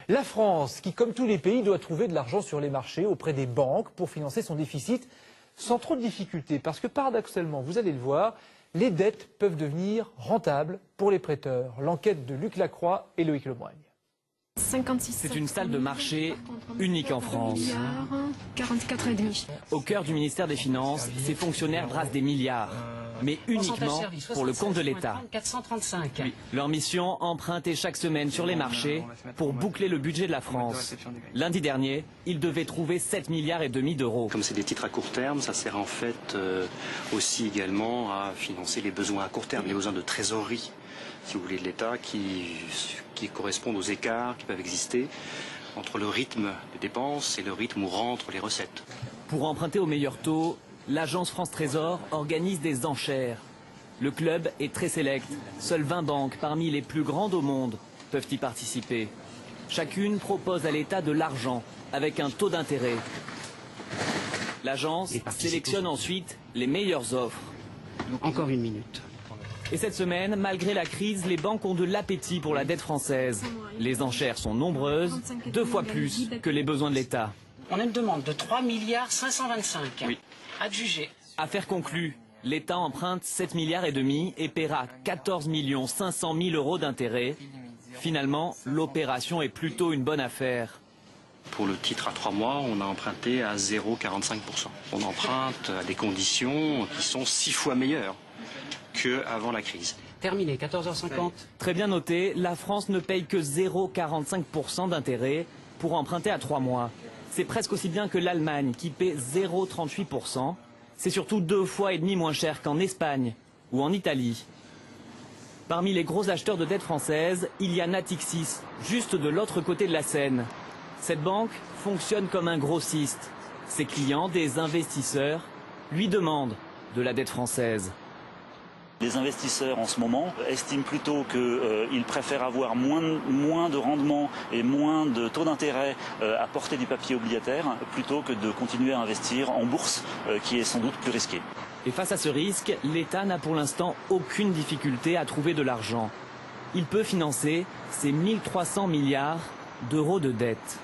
La France, qui comme tous les pays, doit trouver de l'argent sur les marchés auprès des banques pour financer son déficit sans trop de difficultés. Parce que paradoxalement, vous allez le voir, les dettes peuvent devenir rentables pour les prêteurs. L'enquête de Luc Lacroix et Loïc Lemoigne. C'est une salle de marché unique en France. 44,5. Au cœur du ministère des Finances, ces fonctionnaires brassent des milliards, mais uniquement pour le compte de l'État. Leur mission, emprunter chaque semaine sur les marchés pour boucler le budget de la France. Lundi dernier, ils devaient trouver 7,5 milliards d'euros. Comme c'est des titres à court terme, ça sert en fait aussi également à financer les besoins à court terme, les besoins de trésorerie, si vous voulez, de l'État qui correspondent aux écarts qui peuvent exister entre le rythme des dépenses et le rythme où rentrent les recettes. Pour emprunter au meilleur taux, l'agence France Trésor organise des enchères. Le club est très sélect. Seules 20 banques parmi les plus grandes au monde peuvent y participer. Chacune propose à l'État de l'argent avec un taux d'intérêt. L'agence sélectionne ensuite les meilleures offres. Encore une minute. Et cette semaine, malgré la crise, les banques ont de l'appétit pour la dette française. Les enchères sont nombreuses, 2 fois plus que les besoins de l'État. On a une demande de 3,5 milliards. Oui. Adjugé. Affaire conclue, l'État emprunte 7,5 milliards et paiera 14 500 000 euros d'intérêt. Finalement, l'opération est plutôt une bonne affaire. Pour le titre à 3 mois, on a emprunté à 0,45%. On emprunte à des conditions qui sont 6 fois meilleures qu'avant la crise. Terminé, 14h50. Très bien noté, la France ne paye que 0,45% d'intérêt pour emprunter à 3 mois. C'est presque aussi bien que l'Allemagne qui paie 0,38%. C'est surtout 2,5 fois moins cher qu'en Espagne ou en Italie. Parmi les gros acheteurs de dette française, il y a Natixis, juste de l'autre côté de la Seine. Cette banque fonctionne comme un grossiste. Ses clients, des investisseurs, lui demandent de la dette française. Les investisseurs en ce moment estiment plutôt qu'ils préfèrent avoir moins de rendement et moins de taux d'intérêt à porter du papier obligataire plutôt que de continuer à investir en bourse qui est sans doute plus risqué. Et face à ce risque, l'État n'a pour l'instant aucune difficulté à trouver de l'argent. Il peut financer ses 1 300 milliards d'euros de dette.